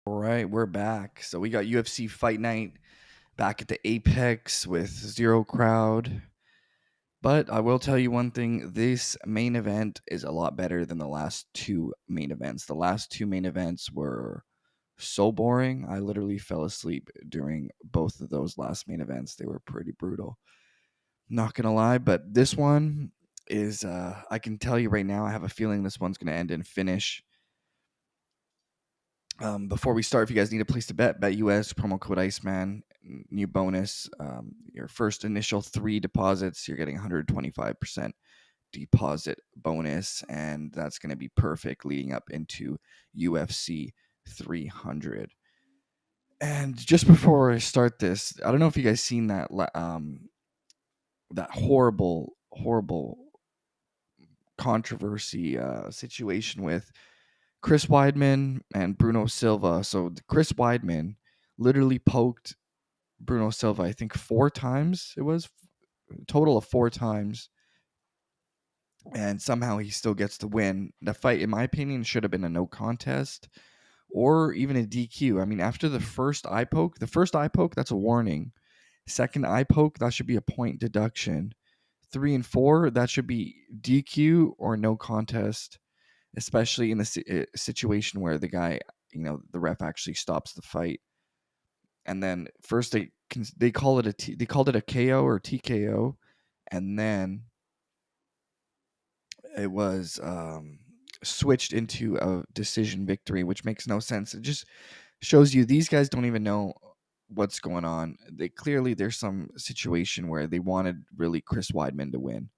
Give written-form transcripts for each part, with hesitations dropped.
All right, we're back. So we got UFC Fight Night back at the Apex with zero crowd. But I will tell you one thing, this main event is a lot better than the last two main events. The last two main events were so boring. I literally fell asleep during both of those last main events. They were pretty brutal. Not going to lie, but this one is, I can tell you right now, I have a feeling this one's going to end in finish. Before we start, if you guys need a place to bet, BetUS, promo code Iceman, new bonus. Your first initial 3 deposits, you're getting 125% deposit bonus, and that's going to be perfect leading up into UFC 300. And just before I start this, I don't know if you guys seen that horrible controversy situation with Chris Weidman and Bruno Silva. So Chris Weidman literally poked Bruno Silva, I think 4 times. It was a total of 4 times, and somehow he still gets the win. The fight, in my opinion, should have been a no contest or even a DQ. I mean, after the first eye poke, that's a warning. Second eye poke, that should be a point deduction. 3 and 4, that should be DQ or no contest, especially in the situation where the guy, the ref actually stops the fight. And then first they call it they called it a KO or TKO, and then it was switched into a decision victory, which makes no sense. It just shows you these guys don't even know what's going on. There's some situation where they wanted really Chris Weidman to win.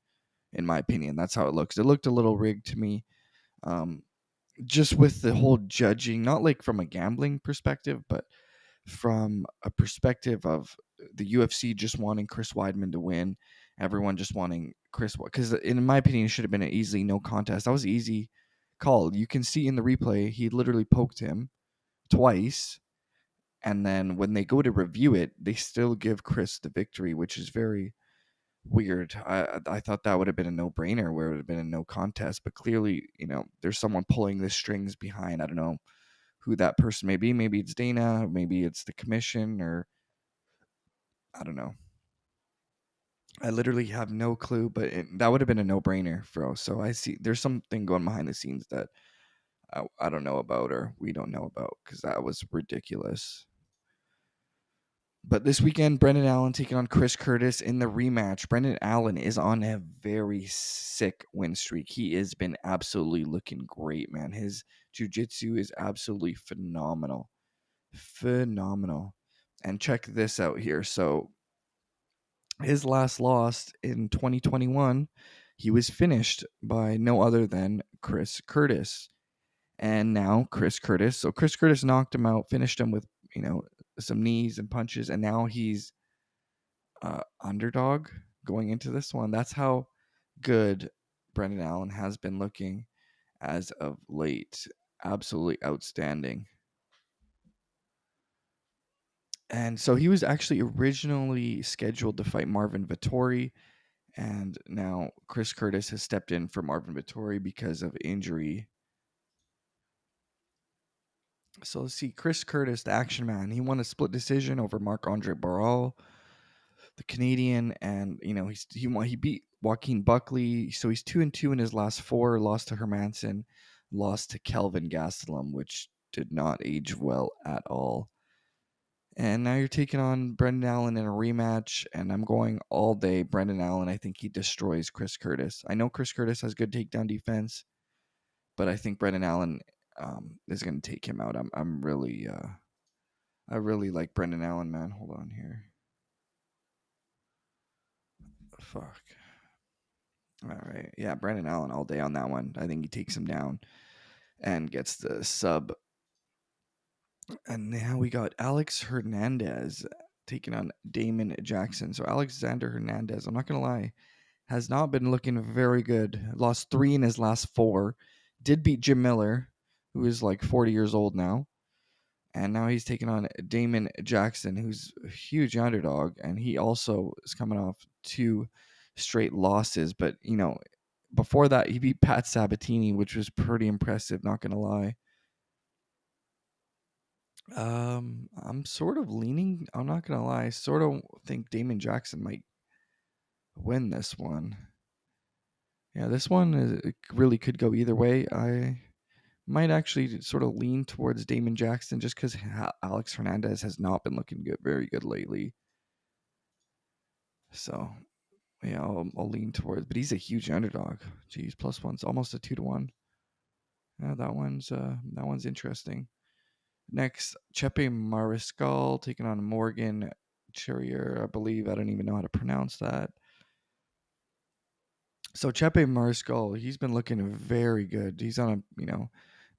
In my opinion, that's how it looks. It looked a little rigged to me. Just with the whole judging, not like from a gambling perspective, but from a perspective of the UFC just wanting Chris Weidman to win, everyone just wanting because in my opinion, it should have been an easily no contest. That was an easy call. You can see in the replay, he literally poked him twice, and then when they go to review it, they still give Chris the victory, which is very weird. I thought that would have been a no brainer, where it would have been a no contest, but clearly, there's someone pulling the strings behind. I don't know who that person may be. Maybe it's Dana, maybe it's the commission, or I don't know. I literally have no clue, but that would have been a no brainer, bro. So I see there's something going behind the scenes that I don't know about, or we don't know about, because that was ridiculous. But this weekend, Brendan Allen taking on Chris Curtis in the rematch. Brendan Allen is on a very sick win streak. He has been absolutely looking great, man. His jiu-jitsu is absolutely phenomenal. Phenomenal. And check this out here. So his last loss in 2021, he was finished by no other than Chris Curtis. And now Chris Curtis knocked him out, finished him with, some knees and punches, and now he's underdog going into this one. That's how good Brendan Allen has been looking as of late. Absolutely outstanding. And so he was actually originally scheduled to fight Marvin Vettori, and now Chris Curtis has stepped in for Marvin Vettori because of injury. So let's see, Chris Curtis, the action man, he won a split decision over Marc-Andre Barral, the Canadian, and he beat Joaquin Buckley. So he's 2-2 in his last 4. Lost to Hermanson, lost to Kelvin Gastelum, which did not age well at all. And now you're taking on Brendan Allen in a rematch, and I'm going all day Brendan Allen. I think he destroys Chris Curtis. I know Chris Curtis has good takedown defense, but I think Brendan Allen is going to take him out. I'm really I really like Brendan Allen, man. Hold on here. Fuck. All right. Yeah, Brendan Allen all day on that one. I think he takes him down and gets the sub. And now we got Alex Hernandez taking on Damon Jackson. So Alexander Hernandez, I'm not going to lie, has not been looking very good. Lost 3 in his last 4. Did beat Jim Miller, who is like 40 years old now. And now he's taking on Damon Jackson, who's a huge underdog. And he also is coming off 2 straight losses. But, before that, he beat Pat Sabatini, which was pretty impressive, not going to lie. I'm sort of leaning. I'm not gonna lie. I sort of think Damon Jackson might win this one. Yeah, this one it really could go either way. I might actually sort of lean towards Damon Jackson just because Alex Hernandez has not been looking good, very good lately. So yeah, I'll lean towards. But he's a huge underdog. Geez, plus one's almost a 2-1. Yeah, that one's interesting. Next, Chepe Mariscal taking on Morgan Cherier, I believe. I don't even know how to pronounce that. So Chepe Mariscal, he's been looking very good. He's on a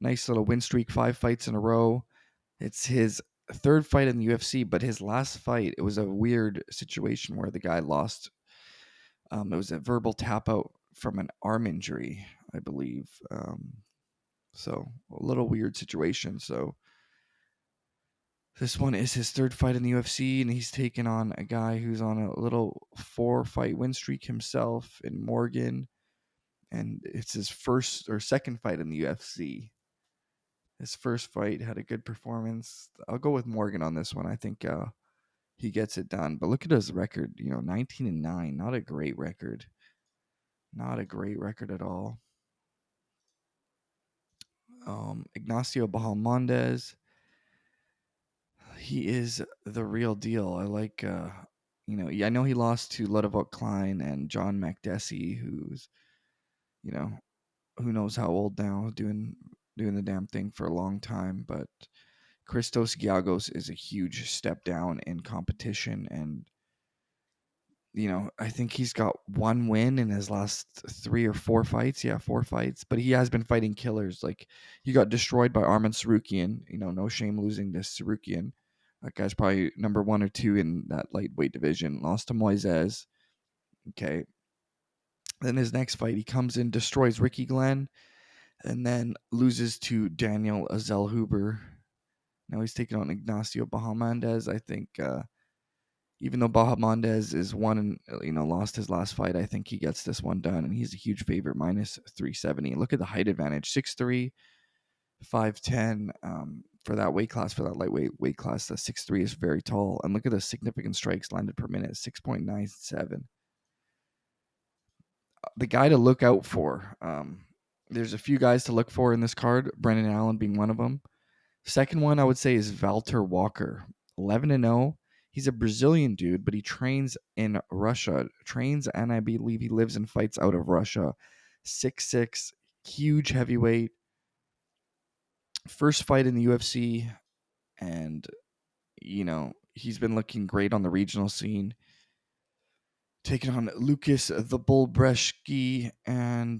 nice little win streak, 5 fights in a row. It's his third fight in the UFC, but his last fight, it was a weird situation where the guy lost. It was a verbal tap out from an arm injury, I believe. So a little weird situation. So this one is his third fight in the UFC, and he's taken on a guy who's on a little 4-fight win streak himself in Morgan, and it's his first or second fight in the UFC. His first fight had a good performance. I'll go with Morgan on this one. I think he gets it done. But look at his record. 19-9. Not a great record. Not a great record at all. Ignacio Bahamondes. He is the real deal. I like. I know he lost to Ludovit Klein and John Makdessi, who's, you know, who knows how old now, doing the damn thing for a long time. But Christos Giagos is a huge step down in competition, and I think he's got one win in his last 3 or 4 fights. Yeah, 4 fights, but he has been fighting killers. Like, he got destroyed by Arman Sarukian. No shame losing to Sarukian. That guy's probably number 1 or 2 in that lightweight division. Lost to Moises. Okay. Then his next fight, he comes in, destroys Ricky Glenn, and then loses to Daniel Azelhuber. Now he's taking on Ignacio Bahamondes. I think even though Bahamondes is one and lost his last fight, I think he gets this one done, and he's a huge favorite, minus 370. Look at the height advantage, 6'3", 5'10", for that weight class, for that lightweight weight class. The 6'3" is very tall, and look at the significant strikes landed per minute, 6.97. The guy to look out for. There's a few guys to look for in this card, Brendan Allen being one of them. Second one I would say is Vadim Walker, 11-0. He's a Brazilian dude, but he trains in Russia. Trains, and I believe he lives and fights out of Russia. 6'6", huge heavyweight. First fight in the UFC, and he's been looking great on the regional scene. Taking on Lucas the Bull Breshki, and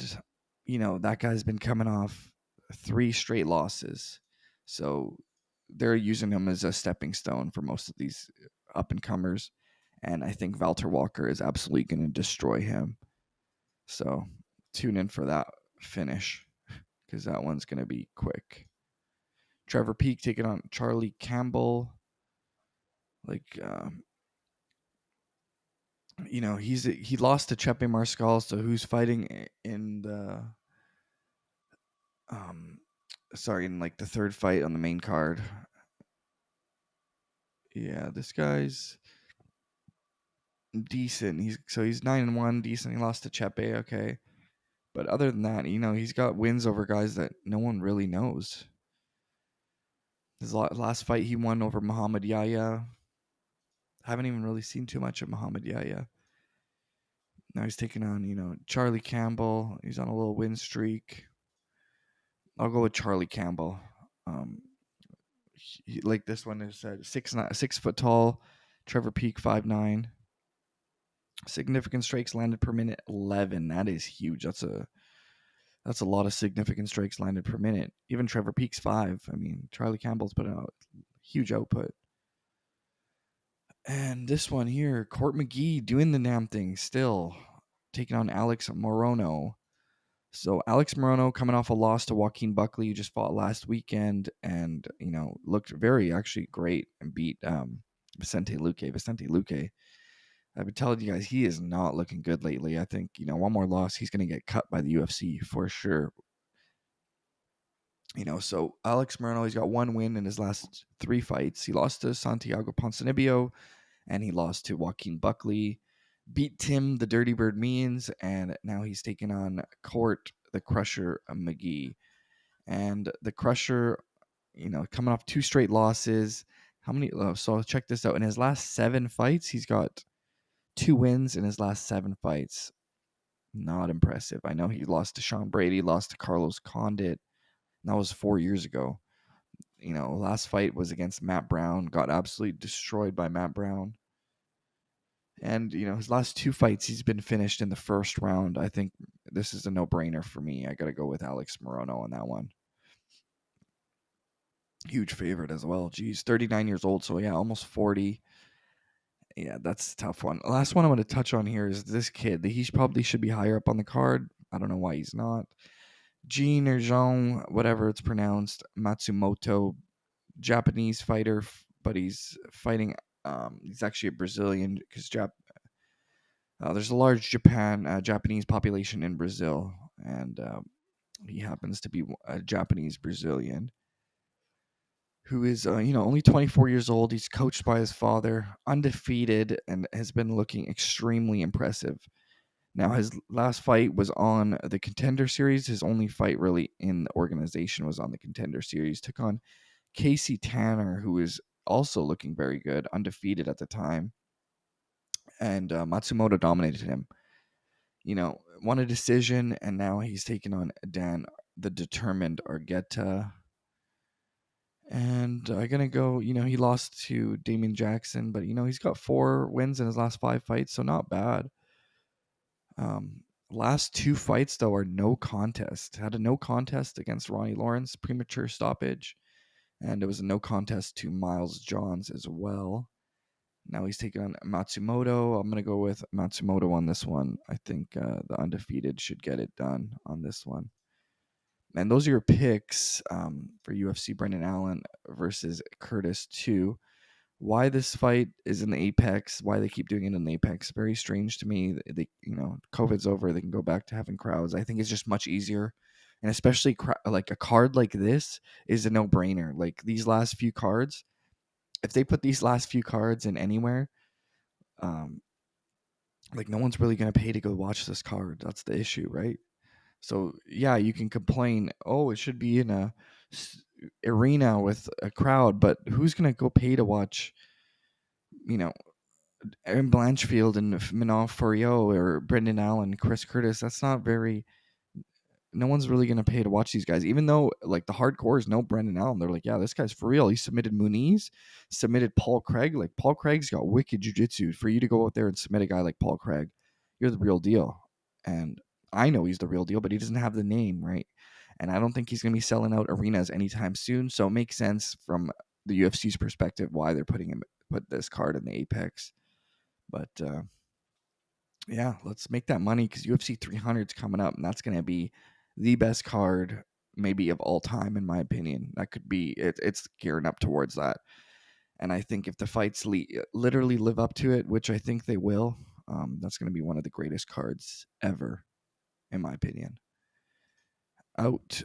that guy's been coming off 3 straight losses. So they're using him as a stepping stone for most of these up and comers, and I think Vadim Walker is absolutely going to destroy him. So tune in for that finish, because that one's going to be quick. Trevor Peak taking on Charlie Campbell. He lost to Chepe Mariscal, so who's fighting in the in the third fight on the main card. Yeah, this guy's decent. He's 9-1, decent. He lost to Chepe, okay. But other than that, he's got wins over guys that no one really knows. His last fight he won over Muhammad Yahya. Haven't even really seen too much of Muhammad Yahya. Now he's taking on, Charlie Campbell. He's on a little win streak. I'll go with Charlie Campbell. Like this one is 6 foot tall. Trevor Peak 5'9". Significant strikes landed per minute 11. That is huge. That's a lot of significant strikes landed per minute. Even Trevor Peak's 5. I mean, Charlie Campbell's put out huge output. And this one here, Court McGee doing the damn thing still, taking on Alex Morono. So Alex Morono coming off a loss to Joaquin Buckley, who just fought last weekend, and looked very actually great and beat Vicente Luque. Vicente Luque, I've been telling you guys, he is not looking good lately. I think one more loss, he's going to get cut by the UFC for sure. So Alex Morono, he's got one win in his last 3 fights. He lost to Santiago Ponzinibbio, and he lost to Joaquin Buckley. Beat Tim the Dirty Bird Means, and now he's taking on Court the Crusher McGee. And the Crusher, coming off 2 straight losses. How many? So check this out. In his last 7 fights, he's got 2 wins in his last 7 fights. Not impressive. I know he lost to Sean Brady, lost to Carlos Condit. That was 4 years ago. Last fight was against Matt Brown. Got absolutely destroyed by Matt Brown. And, his last 2 fights, he's been finished in the first round. I think this is a no-brainer for me. I got to go with Alex Morono on that one. Huge favorite as well. Geez, 39 years old. So, yeah, almost 40. Yeah, that's a tough one. Last one I'm going to touch on here is this kid. He probably should be higher up on the card. I don't know why he's not. Jean or Jean, whatever it's pronounced, Matsumoto, Japanese fighter, but he's fighting. He's actually a Brazilian because there's a large Japanese population in Brazil, and he happens to be a Japanese Brazilian who is only 24 years old. He's coached by his father, undefeated, and has been looking extremely impressive. Now, his last fight was on the Contender Series. His only fight really in the organization was on the Contender Series. Took on Casey Tanner, who is also looking very good, undefeated at the time. And Matsumoto dominated him. Won a decision, and now he's taken on Dan, the determined Argueta. And I'm going to go, he lost to Damon Jackson, but, he's got 4 wins in his last 5 fights, so not bad. Last 2 fights, though, are no contest. Had a no contest against Ronnie Lawrence, premature stoppage. And it was a no contest to Miles Johns as well. Now he's taking on Matsumoto. I'm going to go with Matsumoto on this one. I think the undefeated should get it done on this one. And those are your picks for UFC Brendan Allen versus Curtis 2. Why this fight is in the Apex, why they keep doing it in the Apex, very strange to me. They, COVID's over, they can go back to having crowds. I think it's just much easier, and especially like a card like this is a no-brainer. Like these last few cards, if they put these last few cards in anywhere, like no one's really gonna pay to go watch this card. That's the issue, right? So yeah, you can complain, oh, it should be in a arena with a crowd, but who's gonna go pay to watch, Aaron Blanchfield and Manon Furiot or Brendan Allen, Chris Curtis? That's not very. No one's really gonna pay to watch these guys, even though like the hardcores know Brendan Allen. They're like, yeah, this guy's for real. He submitted Muniz, submitted Paul Craig. Like Paul Craig's got wicked jiu-jitsu. For you to go out there and submit a guy like Paul Craig, you're the real deal. And I know he's the real deal, but he doesn't have the name, right? And I don't think he's gonna be selling out arenas anytime soon. So it makes sense from the UFC's perspective why they're put this card in the Apex. But yeah, let's make that money because UFC 300 is coming up, and that's going to be the best card maybe of all time, in my opinion. That could be it's gearing up towards that. And I think if the fights literally live up to it, which I think they will, that's going to be one of the greatest cards ever, in my opinion. Out.